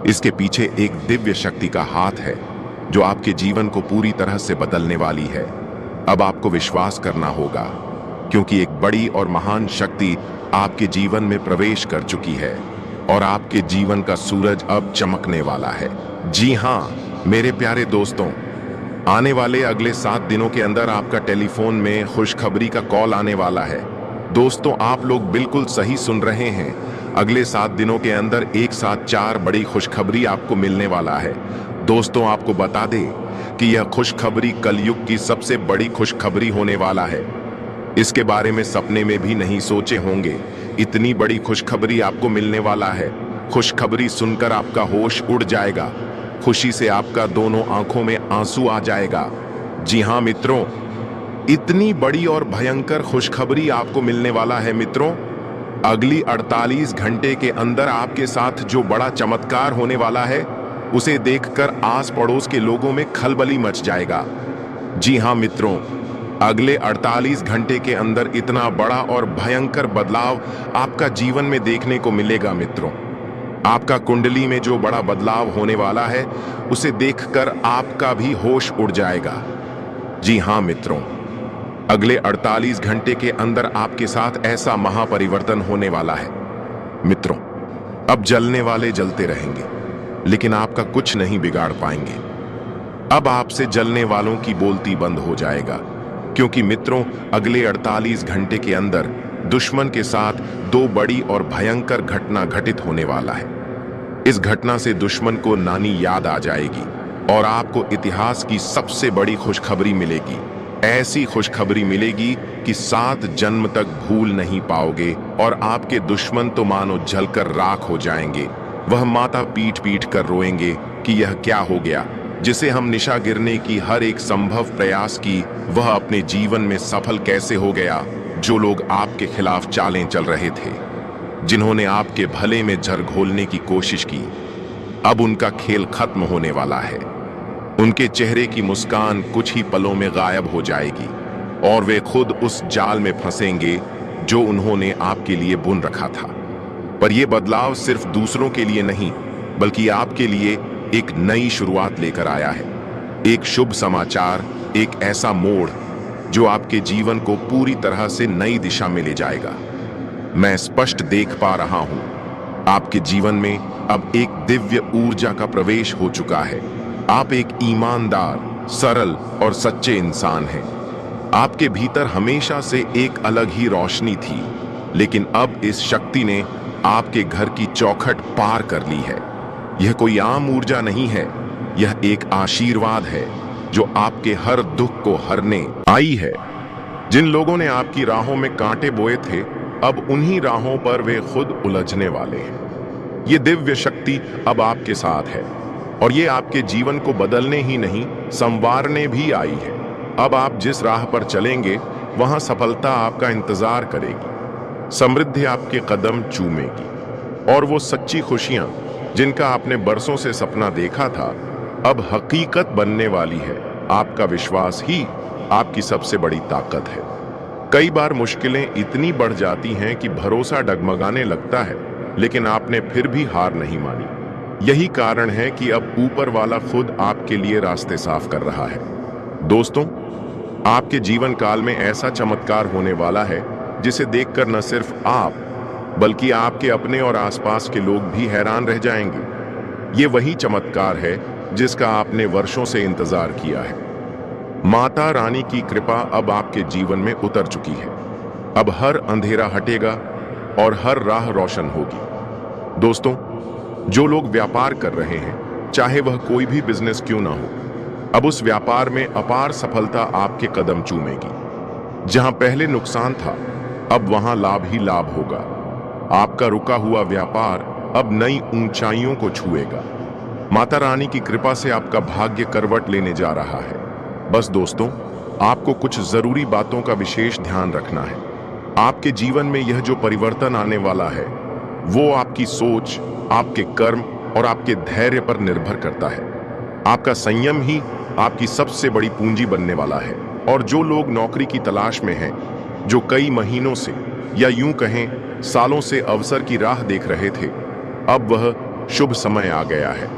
इसके पीछे एक दिव्य शक्ति का हाथ है जो आपके जीवन को पूरी तरह से बदलने वाली है। अब आपको विश्वास करना होगा क्योंकि एक बड़ी और महान शक्ति आपके जीवन में प्रवेश कर चुकी है और आपके जीवन का सूरज अब चमकने वाला है। जी हाँ मेरे प्यारे दोस्तों, आने वाले अगले 7 दिनों के अंदर आपका टेलीफोन में खुशखबरी का कॉल आने वाला है। दोस्तों, आप लोग बिल्कुल सही सुन रहे हैं। अगले 7 दिनों के अंदर एक साथ 4 बड़ी खुशखबरी आपको मिलने वाला है। दोस्तों, आपको बता दें कि यह खुशखबरी कलयुग की सबसे बड़ी खुशखबरी होने वाला है। इसके बारे में सपने में भी नहीं सोचे होंगे। इतनी बड़ी खुशखबरी आपको मिलने वाला है। खुशखबरी सुनकर आपका होश उड़ जाएगा। खुशी से आपका दोनों आंखों में आंसू आ जाएगा। जी हाँ मित्रों, इतनी बड़ी और भयंकर खुशखबरी आपको मिलने वाला है मित्रों। अगली 48 घंटे के अंदर आपके साथ जो बड़ा चमत्कार होने वाला है, उसे देखकर आस पड़ोस के लोगों में खलबली मच जाएगा। जी हाँ मित्रों, अगले 48 घंटे के अंदर इतना बड़ा और भयंकर बदलाव आपका जीवन में देखने को मिलेगा मित्रों। आपका कुंडली में जो बड़ा बदलाव होने वाला है, उसे देखकर आपका भी होश उड़ जाएगा। जी हाँ मित्रों, अगले 48 घंटे के अंदर आपके साथ ऐसा महापरिवर्तन होने वाला है। मित्रों, अब जलने वाले जलते रहेंगे, लेकिन आपका कुछ नहीं बिगाड़ पाएंगे। अब आपसे जलने वालों की बोलती बंद हो जाएगा, क्योंकि मित्रों, अगले 48 घंटे के अंदर दुश्मन के साथ 2 बड़ी और भयंकर घटना घटित होने वाला है। इस घटना से दुश्मन को नानी याद आ जाएगी और आपको इतिहास की सबसे बड़ी खुशखबरी मिलेगी। ऐसी खुशखबरी मिलेगी कि 7 जन्म तक भूल नहीं पाओगे और आपके दुश्मन तो मानो जलकर राख हो जाएंगे। वह माता पीट पीट कर रोएंगे कि यह क्या हो गया। जिसे हम निशा गिरने की हर एक संभव प्रयास की, वह अपने जीवन में सफल कैसे हो गया। जो लोग आपके खिलाफ चालें चल रहे थे, जिन्होंने आपके भले में झर घोलने की कोशिश की, अब उनका खेल खत्म होने वाला है। उनके चेहरे की मुस्कान कुछ ही पलों में गायब हो जाएगी और वे खुद उस जाल में फंसेंगे जो उन्होंने आपके लिए बुन रखा था। पर यह बदलाव सिर्फ दूसरों के लिए नहीं, बल्कि आपके लिए एक नई शुरुआत लेकर आया है। एक शुभ समाचार, एक ऐसा मोड़ जो आपके जीवन को पूरी तरह से नई दिशा में ले जाएगा। मैं स्पष्ट देख पा रहा हूं, आपके जीवन में अब एक दिव्य ऊर्जा का प्रवेश हो चुका है। आप एक ईमानदार, सरल और सच्चे इंसान हैं। आपके भीतर हमेशा से एक अलग ही रोशनी थी, लेकिन अब इस शक्ति ने आपके घर की चौखट पार कर ली है। यह कोई आम ऊर्जा नहीं है, यह एक आशीर्वाद है जो आपके हर दुख को हरने आई है। जिन लोगों ने आपकी राहों में कांटे बोए थे, अब उन्हीं राहों पर वे खुद उलझने वाले हैं। ये दिव्य शक्ति अब आपके साथ है और ये आपके जीवन को बदलने ही नहीं, संवारने भी आई है। अब आप जिस राह पर चलेंगे, वहां सफलता आपका इंतजार करेगी, समृद्धि आपके कदम चूमेगी और वो सच्ची खुशियां जिनका आपने बरसों से सपना देखा था, अब हकीकत बनने वाली है। आपका विश्वास ही आपकी सबसे बड़ी ताकत है। कई बार मुश्किलें इतनी बढ़ जाती हैं कि भरोसा डगमगाने लगता है, लेकिन आपने फिर भी हार नहीं मानी। यही कारण है कि अब ऊपर वाला खुद आपके लिए रास्ते साफ कर रहा है। दोस्तों, आपके जीवन काल में ऐसा चमत्कार होने वाला है जिसे देखकर न सिर्फ आप, बल्कि आपके अपने और आसपास के लोग भी हैरान रह जाएंगे। ये वही चमत्कार है जिसका आपने वर्षों से इंतजार किया है। माता रानी की कृपा अब आपके जीवन में उतर चुकी है। अब हर अंधेरा हटेगा और हर राह रोशन होगी। दोस्तों, जो लोग व्यापार कर रहे हैं, चाहे वह कोई भी बिजनेस क्यों ना हो, अब उस व्यापार में अपार सफलता आपके कदम चूमेगी। जहां पहले नुकसान था, अब वहां लाभ ही लाभ होगा। आपका रुका हुआ व्यापार अब नई ऊंचाइयों को छुएगा। माता रानी की कृपा से आपका भाग्य करवट लेने जा रहा है। बस दोस्तों, आपको कुछ जरूरी बातों का विशेष ध्यान रखना है। आपके जीवन में यह जो परिवर्तन आने वाला है, वो आपकी सोच, आपके कर्म और आपके धैर्य पर निर्भर करता है। आपका संयम ही आपकी सबसे बड़ी पूंजी बनने वाला है। और जो लोग नौकरी की तलाश में हैं, जो कई महीनों से या यूं कहें सालों से अवसर की राह देख रहे थे, अब वह शुभ समय आ गया है।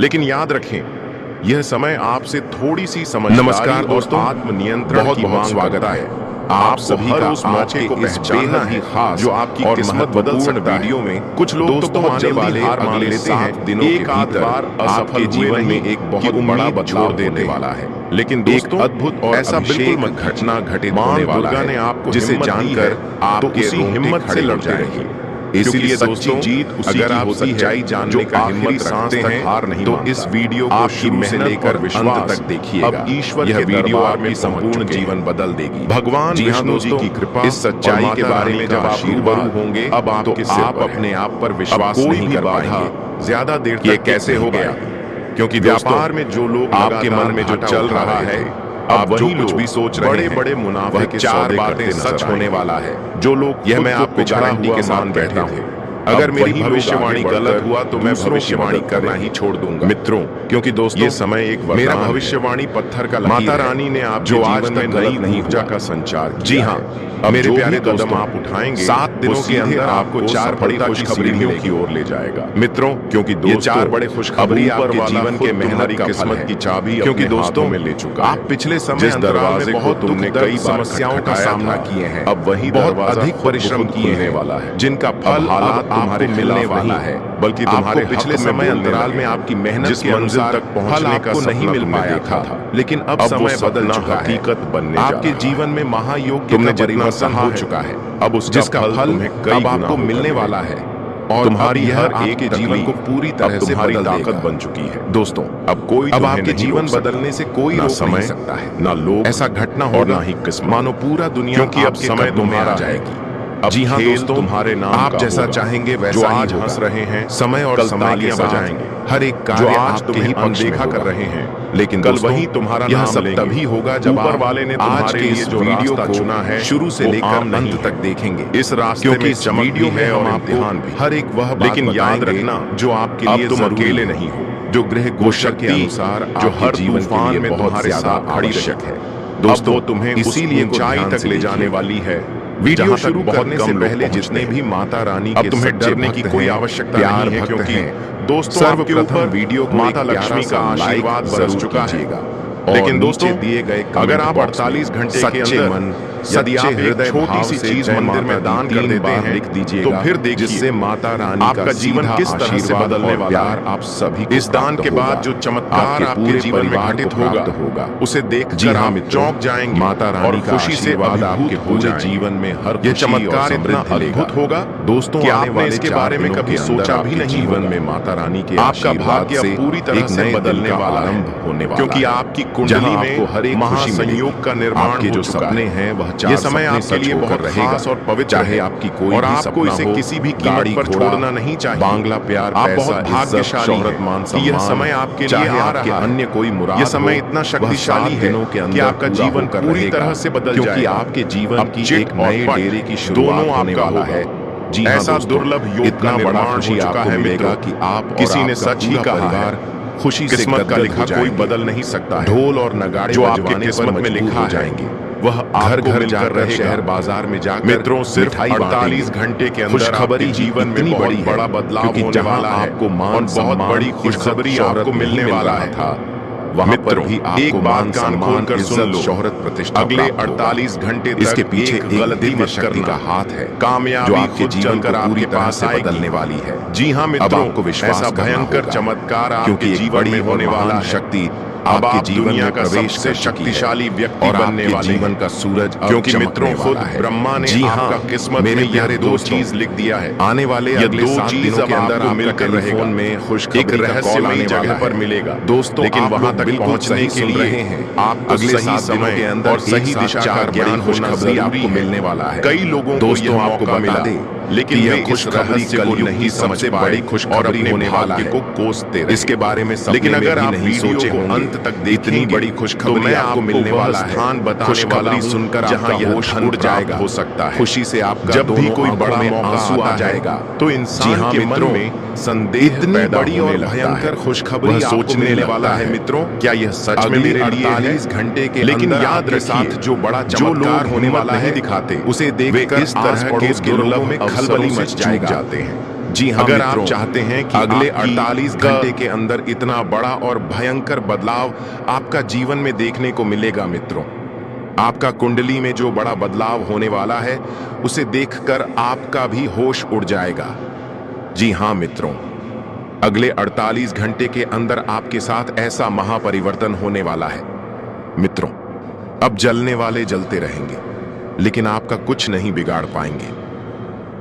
लेकिन याद रखें, यह समय आपसे थोड़ी सी समझदारी और आत्मनियंत्रण की मांग करता है। आप सभी का उस मौके को पहचानना ही खास जो आपकी किस्मत बदल सकता है। वीडियो में कुछ लोग तो बहुत जल्दी हार मान लेते हैं, एक आध बार असफल जीवन में एक बहुत बड़ा बदलाव देने वाला है। लेकिन दोस्तों, अद्भुत और ऐसा बिल्कुल मत घटना घटित होने वाला है, ने आपको जिसे जानकर आप उसी हिम्मत से लड़ते रहिए। इसीलिए दोस्तों, जीत अगर आप सच्चाई जानने का हिम्मत रखते हैं, हार नहीं तो इस वीडियो को शुरू से लेकर अंत तक देखिएगा। अब ईश्वर यह वीडियो आपकी संपूर्ण जीवन बदल देगी। भगवान विष्णु जी की कृपा, इस सच्चाई के बारे में जब आप रूबरू होंगे, अब आप अपने आप पर विश्वास नहीं कर पाएंगे। ज्यादा देर तक कैसे हो गया? क्योंकि व्यापार में जो लोग आपके मन में जो चल रहा है, आप वही कुछ भी सोच रहे हैं, बड़े मुनाफे के चार बातें सच होने वाला है। जो लोग यह मैं आपको गारंटी के साथ कहता हूँ, अगर मेरी भविष्यवाणी गलत हुआ तो मैं भविष्यवाणी करना ही छोड़ दूंगा मित्रों। क्योंकि दोस्तों, ये समय एक मेरा भविष्यवाणी पत्थर का माता रानी ने आप जो आज तक गलत नहीं ऊर्जा का संचार किया। जी हाँ, मेरे प्यारे कदम आप उठाएंगे, 7 दिनों के अंदर आपको 4 बड़ी खुशखबरियों की ओर ले जाएगा मित्रों। क्योंकि ये 4 बड़े खुशखबरी आपके जीवन के मेहनत का किस्मत की चाबी क्योंकि दोस्तों में ले चुका। आप पिछले समय दरवाजे को तुमने कई समस्याओं का सामना किए हैं, अब वही बहुत अधिक परिश्रम किए वाला है, जिनका फल हालात तुम्हारे मिलने वाला है। बल्कि तुम्हारे पिछले समय अंतराल में आपकी मेहनत जिस मंजिल तक पहुंचने का नहीं मिल पाया था, लेकिन अब समय बदल चुका, हकीकत बनने आपके जीवन में महायोग तुमने जितना सहा हो चुका है, अब जिसका फल अब आपको मिलने वाला है। और तुम्हारी हर एक के जीवन को पूरी तरह से तुम्हारी ताकत बन चुकी है। दोस्तों, अब आपके जीवन बदलने से कोई रोक नहीं सकता है, ना लोग, ऐसा घटना और ना ही किस्मत। मानो पूरा दुनिया, क्योंकि अब समय तुम्हारा आ जाएगी। जी हाँ दोस्तों, तुम्हारे नाम आप जैसा चाहेंगे वैसा आज हंस रहे हैं, समय और तालियां बजाएंगे। हर एक कार्य जो आज तुम ही अनदेखा कर रहे हैं, लेकिन कल वही तुम्हारा नाम सब तभी होगा जब ऊपर वाले ने तुम्हारे लिए जो वीडियो को चुना है, शुरू से लेकर अंत तक देखेंगे। इस रास्ते में इस वीडियो में और इम्तिहान भी, हर एक वह लेकिन याद रखना जो आपके लिए तुम अकेले नहीं हो, जो ग्रह गोचर के अनुसार जो हर तूफान में तुम्हारे साथ आवश्यक है। दोस्तों, तुम्हें इसीलिए ऊंचाई तक ले जाने वाली है। वीडियो शुरू करने से पहले जितने भी माता रानी के तुम्हें डरने की कोई आवश्यकता नहीं है, क्योंकि दोस्तों सर्वप्रथम वीडियो माता लक्ष्मी का आशीर्वाद बरस चुका है। लेकिन दोस्तों, दिए गए अगर आप 48 घंटे के अंदर यदि आप हृदय छोटी सी चीज मंदिर में दान कर देते हैं, लिख दीजिए, तो फिर देखिए जिससे माता रानी आपका जीवन किस तरह से बदलने वाला है। आप सभी इस दान के बाद जो चमत्कार आपके जीवन में घटित होगा, उसे देखकर हम चौंक जाएंगे। माता रानी का खुशी से आपके पूरे जीवन में हर ये चमत्कार इतना अद्भुत होगा दोस्तों कि आपने इसके बारे में कभी सोचा भी नहीं। जीवन में माता रानी के आपका भाग्य पूरी तरह से बदलने वाला होने वाला, क्योंकि आपकी कुंडली में हर एक महासंयोग का निर्माण के जो सपने हैं, वह ये समय आपके लिए बहुत खास और पवित्र, चाहे आपकी कोई और आपको इसे किसी भी कीमत पर छोड़ना नहीं चाहिए। बांग्ला प्यार, आप बहुत भाग्यशाली हैं। यह समय आपके लिए आ रहा है, अन्य कोई मुराद, यह समय इतना शक्तिशाली है कि आपका जीवन पूरी तरह से बदल जाएगा, क्योंकि आपके जीवन की एक नए डेरे की शुरुआत होने वाला है। जी ऐसा दुर्लभ योग इतना बड़ा खुशी आपको मिलेगा कि आप किसी ने सच ही कहा है, खुशी किस्मत का लिखा कोई बदल नहीं सकता है। ढोल और नगाड़े जो आपके किस्मत में लिखा जाएंगे, वह घर घर जाकर शहर बाजार में जाकर मित्रों सिर्फ 48 घंटे के अंदर खुशखबरी जीवन में बहुत बड़ा बदलाव होने वाला है। आपको मान बहुत बड़ी खुशखबरी आपको मिलने वाला है था। वहां पर भी एक बात कान खोलकर सुन लो, शोहरत प्रतिष्ठा अगले 48 घंटे इसके पीछे एक गलती में शक्ति का हाथ है, कामयाबी जो आपके जीवन का पूरी तरह से बदलने वाली है। जी हाँ मित्रों, आपको विश्वास ऐसा भयंकर चमत्कार आपके जीवन में होने वाला शक्ति अब आपके आप जीवन दुनिया में का प्रवेश सबसे कर चुकी है शक्तिशाली व्यक्ति और बनने आपके वाले जीवन हैं। का सूरज अब क्योंकि चमकने मित्रों खुद वाला है। ब्रह्मा ने जी आपका हाँ, किस्मत मेरे में यह प्यारे दो दोस्तों, चीज लिख दिया है। आने वाले यह अगले दो 7 चीज दिनों अब के अंदर आपको आपका मिलकर रहेगा। टेलीफोन में एक खुशखबरी का कॉल रहस्यमयी आने जगह वाला पर है। मिलेगा। दोस्तों, लेकिन आप वहां लोग तक बिल्कुल पहुंचने सही के सुन लिए रहे हैं। आपको अगले सही 7 दिनों समय के अंदर और सही एक दिशा साथ का 4 ज्ञान बड़ी होना खुशखबरी जरूरी आपको है। मिलने वाला है। कई लोगों को दोस्तों, यह आपको मौका बता मिला, दें लेकिन कि वे यह इस खुशखबरी रहस्य को कलयुग नहीं की समझ सबसे पाए बड़ी और खुशखबरी अपने होने वाला भाग्य है। को कोसते रहे। इसके बारे में लेकिन सपने में अगर भी आप नहीं वीडियो सोचे को होंगे। अंत तक इतनी देखेंगे बड़ी तो खुशखबरी मैं आपको आपको मिलने वह वाला है। स्थान बताने वाला खुशखबरी हूं सुनकर जहां आपका यह होश धन उड़ प्राप्त जाएगा। हो सकता है। खुशी से आपका जब भी दोनों कोई आंखों बड़ा में मौका आंसू आ आता है जाएगा तो जी इंसान हाँ के मन मित्रों, में संदेह इतनी पैदा बड़ी होने और लगता भयंकर है। खुशखबरी वह आपको सोचने मिलने लगता वाला है, है। मित्रों क्या यह सच में अगले मेरे लिए है? 48 घंटे के लेकिन अंदर याद आपके साथ रखिए, जो बड़ा जो चमत्कार लोग होने हिम्मत वाला नहीं है दिखाते उसे वे देखकर इस आस तरह के पड़ोस के लोगों दुर्लभ में अवसरों खलबली से मच चूक जाएगा। जाते हैं। जी हाँ अगर आप मित्रों, चाहते हैं कि अगले आपकी 48 घंटे के अंदर इतना बड़ा और भयंकर बदलाव आपका जीवन में देखने को मिलेगा मित्रों, आपका कुंडली में जो बड़ा बदलाव होने वाला है उसे देखकर आपका भी होश उड़ जाएगा। जी हाँ मित्रों, अगले 48 घंटे के अंदर आपके साथ ऐसा महापरिवर्तन होने वाला है। मित्रों, अब जलने वाले जलते रहेंगे लेकिन आपका कुछ नहीं बिगाड़ पाएंगे।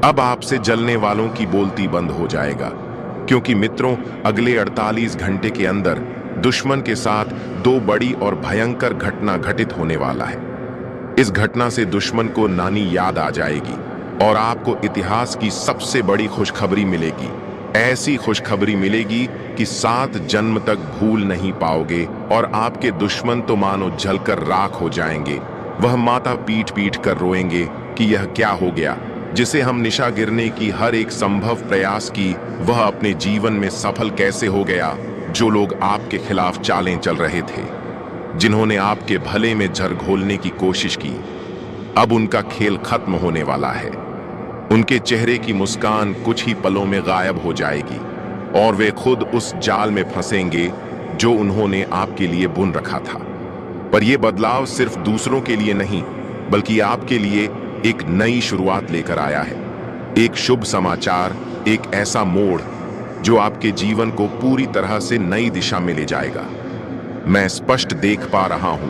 अब आपसे जलने वालों की बोलती बंद हो जाएगा, क्योंकि मित्रों अगले 48 घंटे के अंदर दुश्मन के साथ 2 बड़ी और भयंकर घटना घटित होने वाला है। इस घटना से दुश्मन को नानी याद आ जाएगी और आपको इतिहास की सबसे बड़ी खुशखबरी मिलेगी। ऐसी खुशखबरी मिलेगी कि 7 जन्म तक भूल नहीं पाओगे और आपके दुश्मन तो मानो जलकर राख हो जाएंगे। वह माता पीट पीट कर रोएंगे कि यह क्या हो गया। जिसे हम निशा गिरने की हर एक संभव प्रयास की, वह अपने जीवन में सफल कैसे हो गया। जो लोग आपके खिलाफ चालें चल रहे थे, जिन्होंने आपके भले में जर घोलने की कोशिश की, अब उनका खेल खत्म होने वाला है। उनके चेहरे की मुस्कान कुछ ही पलों में गायब हो जाएगी और वे खुद उस जाल में फंसेंगे जो उन्होंने आपके लिए बुन रखा था। पर यह बदलाव सिर्फ दूसरों के लिए नहीं, बल्कि आपके लिए एक नई शुरुआत लेकर आया है। एक शुभ समाचार, एक ऐसा मोड़ जो आपके जीवन को पूरी तरह से नई दिशा में ले जाएगा। मैं स्पष्ट देख पा रहा हूं,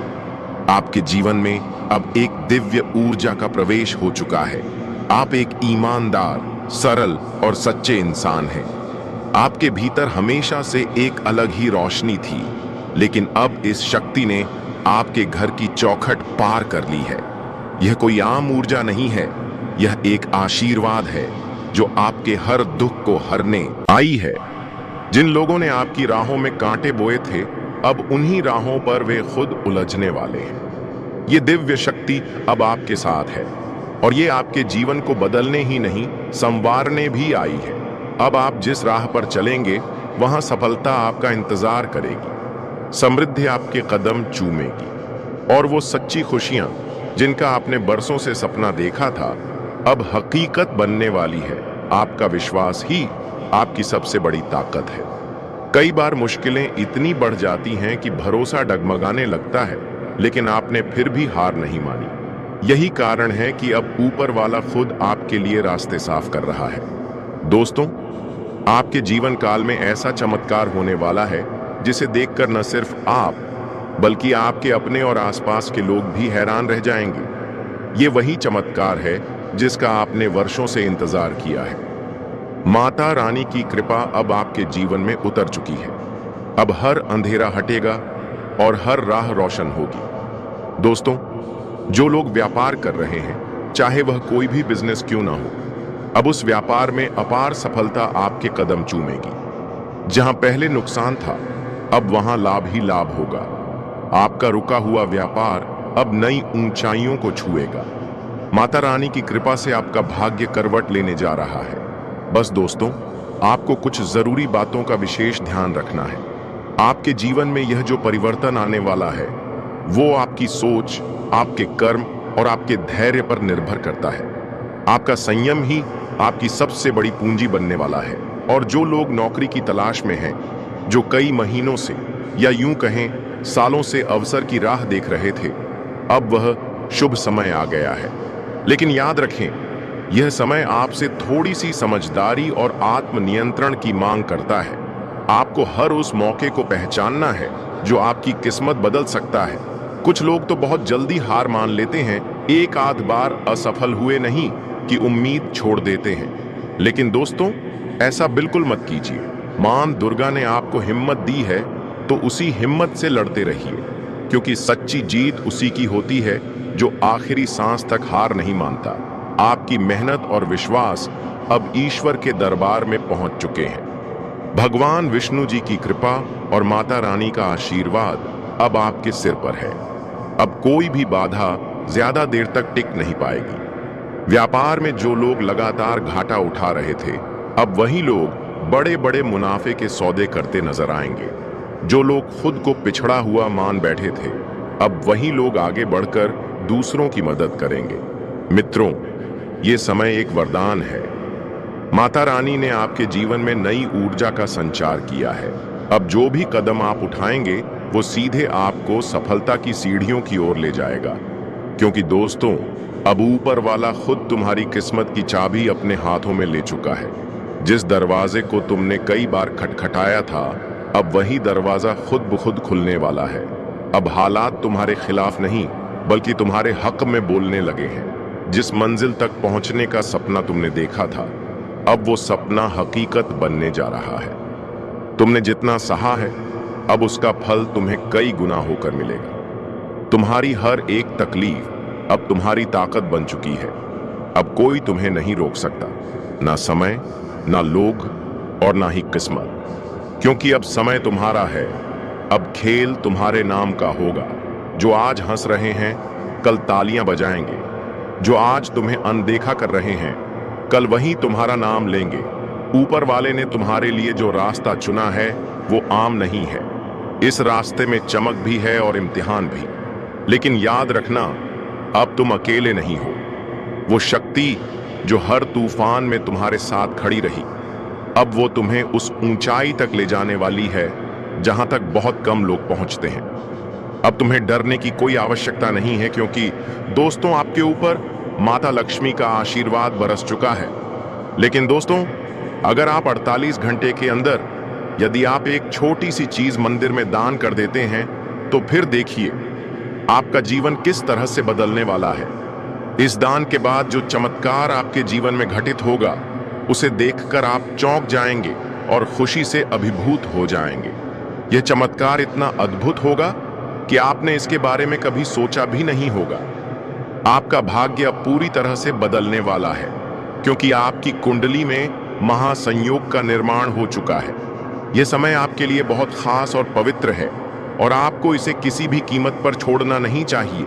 आपके जीवन में अब एक दिव्य ऊर्जा का प्रवेश हो चुका है। आप एक ईमानदार, सरल और सच्चे इंसान हैं। आपके भीतर हमेशा से एक अलग ही रोशनी थी, लेकिन अब इस शक्ति ने आपके घर की चौखट पार कर ली है। यह कोई आम ऊर्जा नहीं है, यह एक आशीर्वाद है जो आपके हर दुख को हरने आई है। जिन लोगों ने आपकी राहों में कांटे बोए थे, अब उन्हीं राहों पर वे खुद उलझने वाले हैं। ये दिव्य शक्ति अब आपके साथ है और ये आपके जीवन को बदलने ही नहीं, संवारने भी आई है। अब आप जिस राह पर चलेंगे वहां सफलता आपका इंतजार करेगी, समृद्धि आपके कदम चूमेगी और वो सच्ची खुशियां जिनका आपने बरसों से सपना देखा था, अब हकीकत बनने वाली है। आपका विश्वास ही आपकी सबसे बड़ी ताकत है। कई बार मुश्किलें इतनी बढ़ जाती हैं कि भरोसा डगमगाने लगता है, लेकिन आपने फिर भी हार नहीं मानी। यही कारण है कि अब ऊपर वाला खुद आपके लिए रास्ते साफ कर रहा है। दोस्तों, आपके जीवन काल में ऐसा चमत्कार होने वाला है जिसे देखकर न सिर्फ आप, बल्कि आपके अपने और आसपास के लोग भी हैरान रह जाएंगे। ये वही चमत्कार है जिसका आपने वर्षों से इंतजार किया है। माता रानी की कृपा अब आपके जीवन में उतर चुकी है। अब हर अंधेरा हटेगा और हर राह रोशन होगी। दोस्तों, जो लोग व्यापार कर रहे हैं, चाहे वह कोई भी बिजनेस क्यों ना हो, अब उस व्यापार में अपार सफलता आपके कदम चूमेगी। जहां पहले नुकसान था, अब वहां लाभ ही लाभ होगा। आपका रुका हुआ व्यापार अब नई ऊंचाइयों को छुएगा। माता रानी की कृपा से आपका भाग्य करवट लेने जा रहा है। बस दोस्तों, आपको कुछ जरूरी बातों का विशेष ध्यान रखना है। आपके जीवन में यह जो परिवर्तन आने वाला है, वो आपकी सोच, आपके कर्म और आपके धैर्य पर निर्भर करता है। आपका संयम ही आपकी सबसे बड़ी पूंजी बनने वाला है। और जो लोग नौकरी की तलाश में हैं, जो कई महीनों से या यूं कहें सालों से अवसर की राह देख रहे थे, अब वह शुभ समय आ गया है। लेकिन याद रखें, यह समय आपसे थोड़ी सी समझदारी और आत्मनियंत्रण की मांग करता है। आपको हर उस मौके को पहचानना है जो आपकी किस्मत बदल सकता है। कुछ लोग तो बहुत जल्दी हार मान लेते हैं, एक आध बार असफल हुए नहीं कि उम्मीद छोड़ देते हैं। लेकिन दोस्तों, ऐसा बिल्कुल मत कीजिए। मां दुर्गा ने आपको हिम्मत दी है तो उसी हिम्मत से लड़ते रहिए, क्योंकि सच्ची जीत उसी की होती है जो आखिरी सांस तक हार नहीं मानता। आपकी मेहनत और विश्वास अब ईश्वर के दरबार में पहुंच चुके हैं। भगवान विष्णु जी की कृपा और माता रानी का आशीर्वाद अब आपके सिर पर है। अब कोई भी बाधा ज्यादा देर तक टिक नहीं पाएगी। व्यापार में जो लोग लगातार घाटा उठा रहे थे, अब वही लोग बड़े बड़े मुनाफे के सौदे करते नजर आएंगे। जो लोग खुद को पिछड़ा हुआ मान बैठे थे, अब वही लोग आगे बढ़कर दूसरों की मदद करेंगे। मित्रों, ये समय एक वरदान है। माता रानी ने आपके जीवन में नई ऊर्जा का संचार किया है। अब जो भी कदम आप उठाएंगे वो सीधे आपको सफलता की सीढ़ियों की ओर ले जाएगा, क्योंकि दोस्तों, अब ऊपर वाला खुद तुम्हारी किस्मत की चाबी अपने हाथों में ले चुका है। जिस दरवाजे को तुमने कई बार खटखटाया था, अब वही दरवाजा खुद ब खुद खुलने वाला है। अब हालात तुम्हारे खिलाफ नहीं बल्कि तुम्हारे हक में बोलने लगे हैं। जिस मंजिल तक पहुंचने का सपना तुमने देखा था, अब वो सपना हकीकत बनने जा रहा है। तुमने जितना सहा है, अब उसका फल तुम्हें कई गुना होकर मिलेगा। तुम्हारी हर एक तकलीफ अब तुम्हारी ताकत बन चुकी है। अब कोई तुम्हें नहीं रोक सकता, ना समय, ना लोग और ना ही किस्मत, क्योंकि अब समय तुम्हारा है। अब खेल तुम्हारे नाम का होगा। जो आज हंस रहे हैं, कल तालियां बजाएंगे। जो आज तुम्हें अनदेखा कर रहे हैं, कल वही तुम्हारा नाम लेंगे। ऊपर वाले ने तुम्हारे लिए जो रास्ता चुना है वो आम नहीं है। इस रास्ते में चमक भी है और इम्तिहान भी। लेकिन याद रखना, अब तुम अकेले नहीं हो। वो शक्ति जो हर तूफान में तुम्हारे साथ खड़ी रही, अब वो तुम्हें उस ऊंचाई तक ले जाने वाली है जहां तक बहुत कम लोग पहुंचते हैं। अब तुम्हें डरने की कोई आवश्यकता नहीं है, क्योंकि दोस्तों, आपके ऊपर माता लक्ष्मी का आशीर्वाद बरस चुका है। लेकिन दोस्तों, अगर आप 48 घंटे के अंदर यदि आप एक छोटी सी चीज मंदिर में दान कर देते हैं, तो फिर देखिए आपका जीवन किस तरह से बदलने वाला है। इस दान के बाद जो चमत्कार आपके जीवन में घटित होगा, उसे देखकर आप चौंक जाएंगे और खुशी से अभिभूत हो जाएंगे। यह चमत्कार इतना अद्भुत होगा कि आपने इसके बारे में कभी सोचा भी नहीं होगा। आपका भाग्य अब पूरी तरह से बदलने वाला है, क्योंकि आपकी कुंडली में महासंयोग का निर्माण हो चुका है। यह समय आपके लिए बहुत खास और पवित्र है और आपको इसे किसी भी कीमत पर छोड़ना नहीं चाहिए।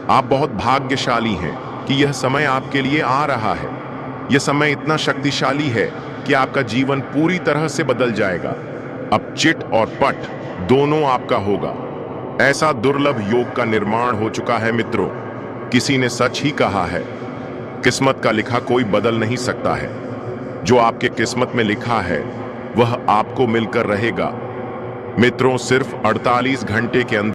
आप बहुत भाग्यशाली हैं कि यह समय आपके लिए आ रहा है। यह समय इतना शक्तिशाली है कि आपका जीवन पूरी तरह से बदल जाएगा। अब चिट और पट दोनों आपका होगा। ऐसा दुर्लभ योग का निर्माण हो चुका है मित्रों। किसी ने सच ही कहा है, किस्मत का लिखा कोई बदल नहीं सकता है। जो आपके किस्मत में लिखा है वह आपको मिलकर रहेगा। मित्रों, सिर्फ 48 घंटे के अंदर